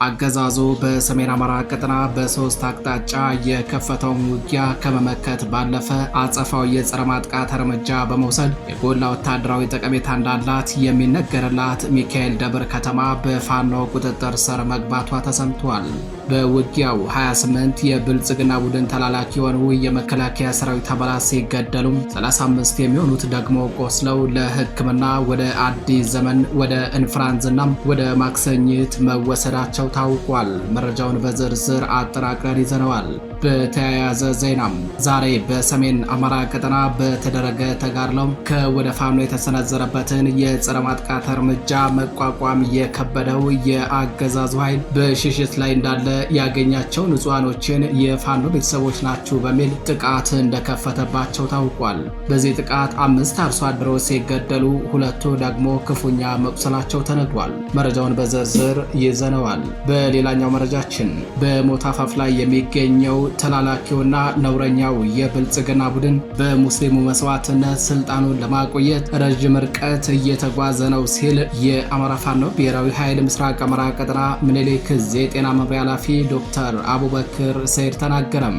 አገዛዙ በሰሜን አማራ ቀጠና በሶስት አቅጣጫ የከፈተውን ውጊያ ከመመከት ባለፈ አጸፋው የጸረ ማጥቃት እርምጃ በመውሰድ የጎላ ወታደራዊ ጠቀሜታ እንዳላት የሚነገርላት ሚካኤል ደብር ከተማ በፋኖ ቁጥጥር ስር መግባቷ ተሰምቷል። በውጊያው 28 የብልጽግና ቡድን ተላላኪ የሆኑ የመከላከያ ሰራዊት አባላት ሲገደሉ 35 የሚሆኑት ደግሞ ቆስለው ለሕክምና ወደ አዲስ ዘመን ወደ እንፍራንዝና ወደ ማክሰኝት መወሰዳቸው ታውቋል። መረጃውን በዝርዝር አጠራቅረን ይዘነዋል። በተያያዘ ዜናም ዛሬ በሰሜን አማራ ቀጠና በተደረገ ተጋድሎ ከወደ ፋኖ የተሰነዘረበትን የጸረ ማጥቃት እርምጃ መቋቋም የከበደው የአገዛዙ ኃይል በሽሽት ላይ እንዳለ ያገኛቸው ንጹሃኖችን የፋኖ ቤተሰቦች ናቸው በሚል ጥቃት እንደከፈተባቸው ታውቋል። በዚህ ጥቃት 5 አርሶ አደሮች ሲገደሉ 2 ደግሞ ክፉኛ መቁሰላቸው ተነግሯል። መረጃውን በዝርዝር ይዘነዋል። በሌላኛው መረጃችን በሞት አፋፍ ላይ የሚገኘው ተላላኪውና ነውረኛው የብልጽግና ቡድን በሙስሊሙ መስዋዕትነት ስልጣኑን ለማቆየት ረጅም ርቀት እየተጓዘ ነው ሲል የአማራ ፋኖ ብሔራዊ ኃይል ምስራቅ አማራ ቀጠና ምኒልክ ዕዝ የጤና መምሪያ ኃላፊ ዶክተር አቡበክር ሰይድ ተናገረም።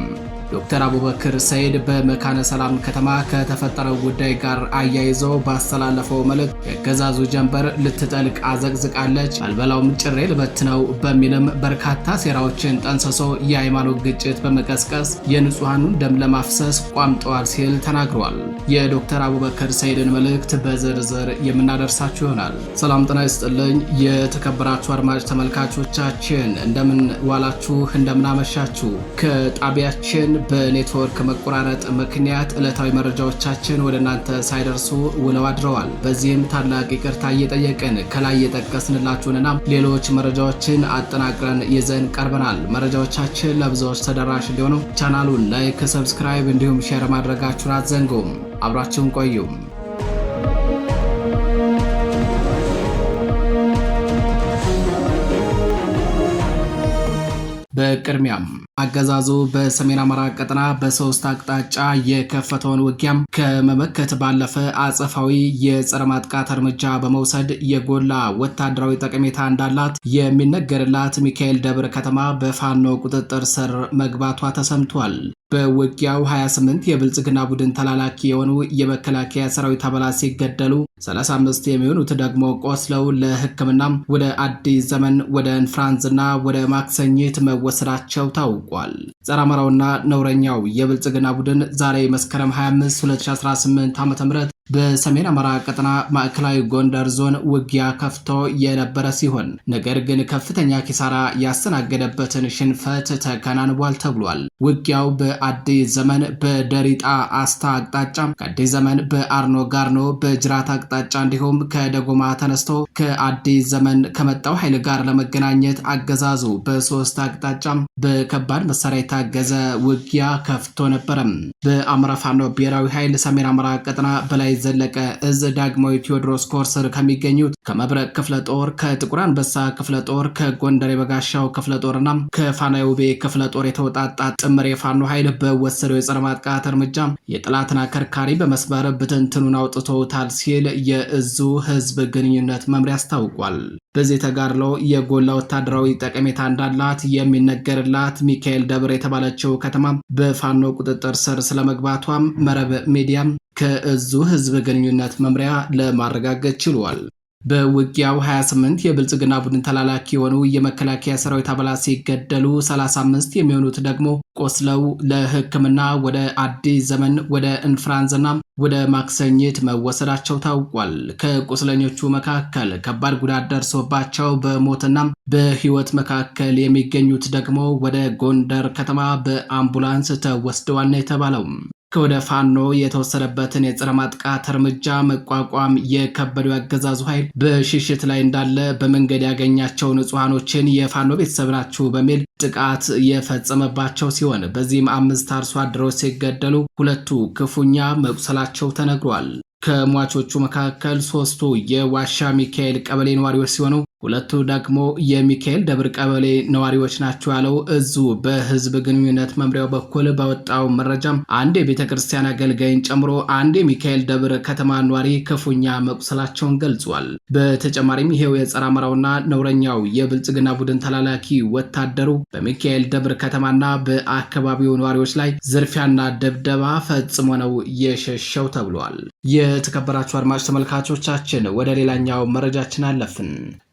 ዶክተር አቡበክር ሰይድ በመካነ ሰላም ከተማ ከተፈጠረው ጉዳይ ጋር አያይዞ ባስተላለፈው መልእክት የአገዛዙ ጀንበር ልትጠልቅ አዘቅዝቃለች፣ አልበላውም ጭሬ ልበትነው በሚልም በርካታ ሴራዎችን ጠንስሶ የሃይማኖት ግጭት በመቀስቀስ የንጹሃኑን ደም ለማፍሰስ ቋምጠዋል ሲል ተናግሯል። የዶክተር አቡበክር ሰይድን መልእክት በዝርዝር የምናደርሳችሁ ይሆናል። ሰላም ጤና ይስጥልኝ። የተከበራችሁ አድማጭ ተመልካቾቻችን እንደምን ዋላችሁ፣ እንደምን አመሻችሁ። ከጣቢያችን በኔትወርክ መቆራረጥ ምክንያት ዕለታዊ መረጃዎቻችን ወደ እናንተ ሳይደርሱ ውለው አድረዋል። በዚህም ታላቅ ይቅርታ እየጠየቅን ከላይ የጠቀስንላችሁንና ሌሎች መረጃዎችን አጠናቅረን ይዘን ቀርበናል። መረጃዎቻችን ለብዙዎች ተደራሽ እንዲሆኑ ቻናሉን ላይክ፣ ሰብስክራይብ እንዲሁም ሼር ማድረጋችሁን አትዘንጉም። አብራችሁን ቆዩም። በቅድሚያም አገዛዙ በሰሜን አማራ ቀጠና በሶስት አቅጣጫ የከፈተውን ውጊያም ከመመከት ባለፈ አጸፋዊ የጸረ ማጥቃት እርምጃ በመውሰድ የጎላ ወታደራዊ ጠቀሜታ እንዳላት የሚነገርላት ሚካኤል ደብር ከተማ በፋኖ ቁጥጥር ስር መግባቷ ተሰምቷል። በውጊያው 28 የብልጽግና ቡድን ተላላኪ የሆኑ የመከላከያ ሰራዊት አባላት ሲገደሉ 35 የሚሆኑት ደግሞ ቆስለው ለሕክምና ወደ አዲስ ዘመን ወደ እንፍራንዝና ወደ ማክሰኝት መወሰዳቸው ታውቋል። ጸረ አማራውና ነውረኛው የብልጽግና ቡድን ዛሬ መስከረም 25 2018 ዓ.ም በሰሜን አማራ ቀጠና ማዕከላዊ ጎንደር ዞን ውጊያ ከፍቶ የነበረ ሲሆን ነገር ግን ከፍተኛ ኪሳራ ያስተናገደበትን ሽንፈት ተከናንቧል ተብሏል። ውጊያው በአዲስ ዘመን በደሪጣ አስታ አቅጣጫ፣ ከአዲስ ዘመን በአርኖ ጋርኖ በጅራት አቅጣጫ እንዲሁም ከደጎማ ተነስቶ ከአዲስ ዘመን ከመጣው ኃይል ጋር ለመገናኘት አገዛዙ በሶስት አቅጣጫ በከባድ መሳሪያ የታገዘ ውጊያ ከፍቶ ነበረ። በአማራ ፋኖ ብሔራዊ ኃይል ሰሜን አማራ ቀጠና በላይ ዘለቀ ዕዝ ዳግማዊ ቴዎድሮስ ኮር ስር ከሚገኙት ከመብረቅ ክፍለ ጦር፣ ከጥቁር አንበሳ ክፍለ ጦር፣ ከጎንደር የበጋሻው ክፍለ ጦርና ከፋና ውቤ ክፍለ ጦር የተወጣጣ ጥምር የፋኖ ኃይል በወሰደው የጸረ ማጥቃት እርምጃ የጠላትን አከርካሪ በመስበር ብትንትኑን አውጥቶታል ሲል የዕዙ ህዝብ ግንኙነት መምሪያ አስታውቋል። በዚህ ተጋድሎ የጎላ ወታደራዊ ጠቀሜታ እንዳላት የሚነገርላት ሚካኤል ደብር የተባለችው ከተማ በፋኖ ቁጥጥር ስር ስለመግባቷም መረብ ሚዲያም ከዕዙ ህዝብ ግንኙነት መምሪያ ለማረጋገጥ ችሏል። በውጊያው 28 የብልጽግና ቡድን ተላላኪ የሆኑ የመከላከያ ሰራዊት አባላት ሲገደሉ 35 የሚሆኑት ደግሞ ቆስለው ለሕክምና ወደ አዲስ ዘመን ወደ እንፍራንዝና ወደ ማክሰኝት መወሰዳቸው ታውቋል። ከቁስለኞቹ መካከል ከባድ ጉዳት ደርሶባቸው በሞትና በህይወት መካከል የሚገኙት ደግሞ ወደ ጎንደር ከተማ በአምቡላንስ ተወስደዋል ነው የተባለው። ከወደ ፋኖ የተወሰደበትን የጸረ ማጥቃት እርምጃ መቋቋም የከበደው አገዛዙ ኃይል በሽሽት ላይ እንዳለ በመንገድ ያገኛቸው ንጹሃኖችን የፋኖ ቤተሰብ ናችሁ በሚል ጥቃት የፈጸመባቸው ሲሆን በዚህም 5 አርሶ አደሮች ሲገደሉ 2 ክፉኛ መቁሰላቸው ተነግሯል። ከሟቾቹ መካከል 3ቱ የዋሻ ሚካኤል ቀበሌ ነዋሪዎች ሲሆኑ ሁለቱ ደግሞ የሚካኤል ደብር ቀበሌ ነዋሪዎች ናቸው ያለው እዙ በህዝብ ግንኙነት መምሪያው በኩል በወጣው መረጃም አንድ የቤተ ክርስቲያን አገልጋይን ጨምሮ አንድ የሚካኤል ደብር ከተማ ነዋሪ ክፉኛ መቁሰላቸውን ገልጿል። በተጨማሪም ይሄው የጸረ አማራውና ነውረኛው የብልጽግና ቡድን ተላላኪ ወታደሩ በሚካኤል ደብር ከተማና በአካባቢው ነዋሪዎች ላይ ዝርፊያና ደብደባ ፈጽሞ ነው የሸሸው ተብሏል። የተከበራችሁ አድማጭ ተመልካቾቻችን ወደ ሌላኛው መረጃችን አለፍን።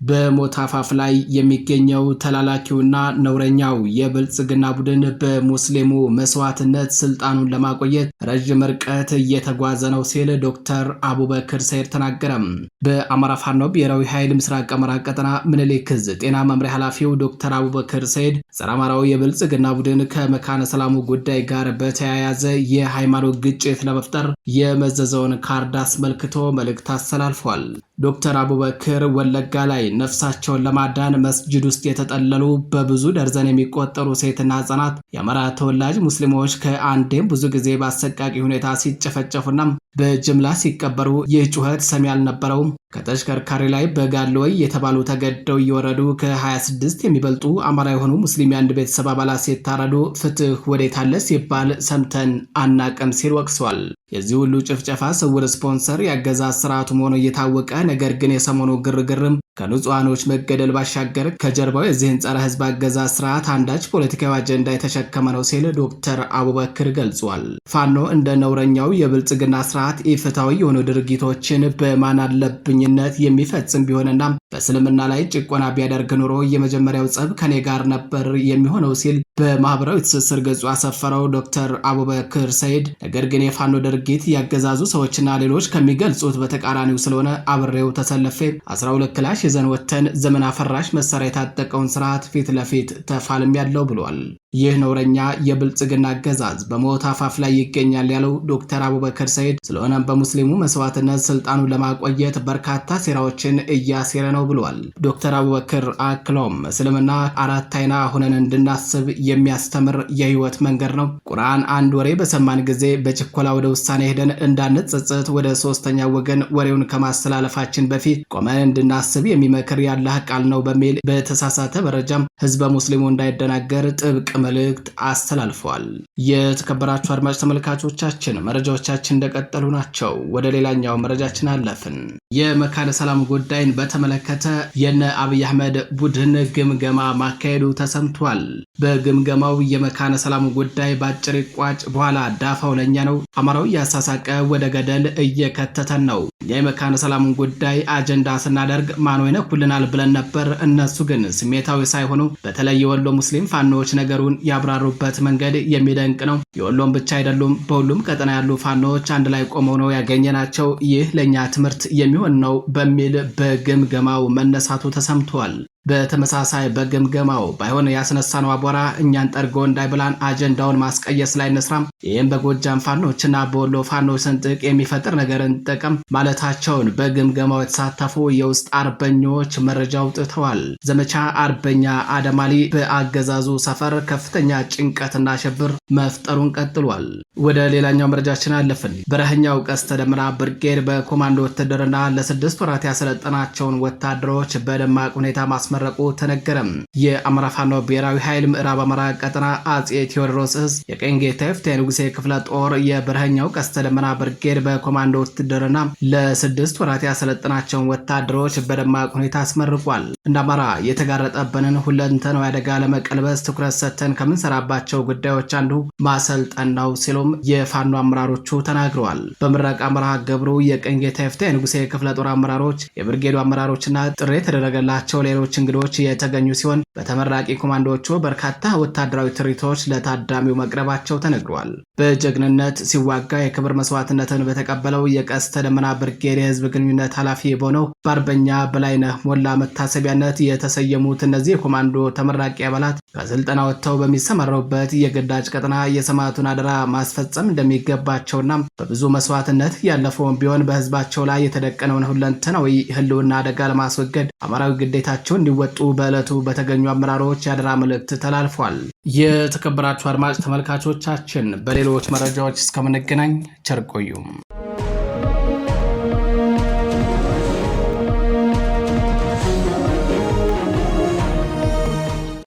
በሞት አፋፍ ላይ የሚገኘው ተላላኪውና ነውረኛው የብልጽግና ቡድን በሙስሊሙ መስዋዕትነት ስልጣኑን ለማቆየት ረጅም ርቀት እየተጓዘ ነው ሲል ዶክተር አቡበክር ሰይድ ተናገረም። በአማራ ፋኖ ብሔራዊ ኃይል ምስራቅ አማራ ቀጠና ምኒልክ ዕዝ ጤና መምሪያ ኃላፊው ዶክተር አቡበክር ሰይድ ጸረ አማራው የብልጽግና ቡድን ከመካነ ሰላሙ ጉዳይ ጋር በተያያዘ የሃይማኖት ግጭት ለመፍጠር የመዘዘውን ካርድ አስመልክቶ መልእክት አስተላልፏል። ዶክተር አቡበክር ወለጋ ላይ ነፍሳቸውን ለማዳን መስጂድ ውስጥ የተጠለሉ በብዙ ደርዘን የሚቆጠሩ ሴትና ህጻናት የአማራ ተወላጅ ሙስሊሞች ከአንዴም ብዙ ጊዜ በአሰቃቂ ሁኔታ ሲጨፈጨፉና በጅምላ ሲቀበሩ ይህ ጩኸት ሰሚ አልነበረውም። ከተሽከርካሪ ላይ በጋለወይ የተባሉ ተገደው እየወረዱ ከ26 የሚበልጡ አማራ የሆኑ ሙስሊም የአንድ ቤተሰብ አባላት ሲታረዱ ፍትህ ወዴት አለ ሲባል ሰምተን አናቅም ሲል ወቅሷል። የዚህ ሁሉ ጭፍጨፋ ስውር ስፖንሰር ያገዛዝ ስርዓቱ መሆኑ እየታወቀ ነገር ግን የሰሞኑ ግርግርም ከንጹሃኖች መገደል ባሻገር ከጀርባው የዚህን ጸረ ህዝብ አገዛዝ ስርዓት አንዳች ፖለቲካዊ አጀንዳ የተሸከመ ነው ሲል ዶክተር አቡበክር ገልጿል። ፋኖ እንደ ነውረኛው የብልጽግና ስርዓት ኢፍትሐዊ የሆኑ ድርጊቶችን በማን አለብኝነት የሚፈጽም ቢሆንና በእስልምና ላይ ጭቆና ቢያደርግ ኑሮ የመጀመሪያው ጸብ ከኔ ጋር ነበር የሚሆነው ሲል በማህበራዊ ትስስር ገጹ አሰፈረው ዶክተር አቡበክር ሰይድ ነገር ግን የፋኖ ድርጊት ያገዛዙ ሰዎችና ሌሎች ከሚገልጹት በተቃራኒው ስለሆነ አብሬው ተሰልፌ 12 ክላሽ ይዘን ወተን ዘመን አፈራሽ መሳሪያ የታጠቀውን ስርዓት ፊት ለፊት ተፋልም ያለው ብሏል። ይህ ነውረኛ የብልጽግና አገዛዝ በሞት አፋፍ ላይ ይገኛል ያለው ዶክተር አቡበክር ሰይድ ስለሆነም በሙስሊሙ መስዋዕትነት ስልጣኑን ለማቆየት በርካታ ሴራዎችን እያሴረ ነው ብሏል። ዶክተር አቡበክር አክሎም እስልምና አራት አይና ሆነን እንድናስብ የሚያስተምር የህይወት መንገድ ነው። ቁርአን አንድ ወሬ በሰማን ጊዜ በችኮላ ወደ ውሳኔ ሄደን እንዳንጸጸት ወደ ሶስተኛ ወገን ወሬውን ከማስተላለፋችን በፊት ቆመን እንድናስብ የሚመክር ያላህ ቃል ነው በሚል በተሳሳተ መረጃም ህዝበ ሙስሊሙ እንዳይደናገር ጥብቅ መልእክት አስተላልፏል። የተከበራችሁ አድማጭ ተመልካቾቻችን መረጃዎቻችን እንደቀጠሉ ናቸው። ወደ ሌላኛው መረጃችን አለፍን። የመካነ ሰላም ጉዳይን በተመለከተ የነ አብይ አህመድ ቡድን ግምገማ ማካሄዱ ተሰምቷል። በግምገማው የመካነ ሰላም ጉዳይ ባጭር ይቋጭ፣ በኋላ ዳፋው ለኛ ነው፣ አማራው እያሳሳቀ ወደ ገደል እየከተተን ነው። የመካነ ሰላሙን ጉዳይ አጀንዳ ስናደርግ ማን ይነኩልናል ብለን ነበር። እነሱ ግን ስሜታዊ ሳይሆኑ በተለይ የወሎ ሙስሊም ፋኖዎች ነገሩን ያብራሩበት መንገድ የሚደንቅ ነው። የወሎም ብቻ አይደሉም፣ በሁሉም ቀጠና ያሉ ፋኖዎች አንድ ላይ ቆመው ነው ያገኘናቸው። ይህ ለኛ ትምህርት የሚሆን ነው በሚል በግምገማው መነሳቱ ተሰምቷል። በተመሳሳይ በግምገማው ባይሆን ያስነሳነው አቧራ እኛን ጠርጎ እንዳይብላን አጀንዳውን ማስቀየስ ላይ እንስራም፣ ይህም በጎጃም ፋኖችና በወሎ ፋኖች ስንጥቅ የሚፈጥር ነገርን ጠቀም ማለታቸውን በግምገማው የተሳተፉ የውስጥ አርበኞች መረጃ አውጥተዋል። ዘመቻ አርበኛ አደማሊ በአገዛዙ ሰፈር ከፍተኛ ጭንቀትና ሽብር መፍጠሩን ቀጥሏል። ወደ ሌላኛው መረጃችን አለፍን። በረህኛው ቀስተ ደመና ብርጌድ በኮማንዶ ውትድርና ለ6 ወራት ያሰለጠናቸውን ወታደሮች በደማቅ ሁኔታ ማስመረቁ ተነገረም። የአማራ ፋኖ ብሔራዊ ኃይል ምዕራብ አማራ ቀጠና አጼ ቴዎድሮስ ዕዝ የቀኝ ጌታ ይፍቴ ንጉሴ ክፍለ ጦር የበረህኛው ቀስተ ደመና ብርጌድ በኮማንዶ ውትድርና ለ6 ወራት ያሰለጠናቸውን ወታደሮች በደማቅ ሁኔታ አስመርቋል። እንደ አማራ የተጋረጠብንን ሁለንተናዊ አደጋ ለመቀልበስ ትኩረት ሰጥተን ከምንሰራባቸው ጉዳዮች አንዱ ማሰልጠን ነው ሲሉም የፋኖ አመራሮቹ ተናግረዋል። በምረቃ መርሃ ግብሩ የቀኝ ጌታ ይፍቴ ንጉሴ ክፍለ ጦር አመራሮች፣ የብርጌዱ አመራሮችና ጥሪ የተደረገላቸው ሌሎች እንግዶች የተገኙ ሲሆን በተመራቂ ኮማንዶዎቹ በርካታ ወታደራዊ ትርኢቶች ለታዳሚው መቅረባቸው ተነግሯል። በጀግንነት ሲዋጋ የክብር መስዋዕትነትን በተቀበለው የቀስተ ደመና ብርጌድ የህዝብ ግንኙነት ኃላፊ በሆነው በአርበኛ በላይነህ ሞላ መታሰቢያነት የተሰየሙት እነዚህ የኮማንዶ ተመራቂ አባላት ከስልጠና ወጥተው በሚሰማሩበት የግዳጅ ቀጠና የሰማዕቱን አደራ ማስፈጸም እንደሚገባቸውና በብዙ መስዋዕትነት ያለፈውን ቢሆን በህዝባቸው ላይ የተደቀነውን ሁለንተናዊ ህልውና አደጋ ለማስወገድ አማራዊ ግዴታቸውን እንዲወጡ በዕለቱ በተገኙ አመራሮች የአደራ መልእክት ተላልፏል። የተከበራችሁ አድማጭ ተመልካቾቻችን በሌሎች መረጃዎች እስከምንገናኝ ቸር ቆዩ።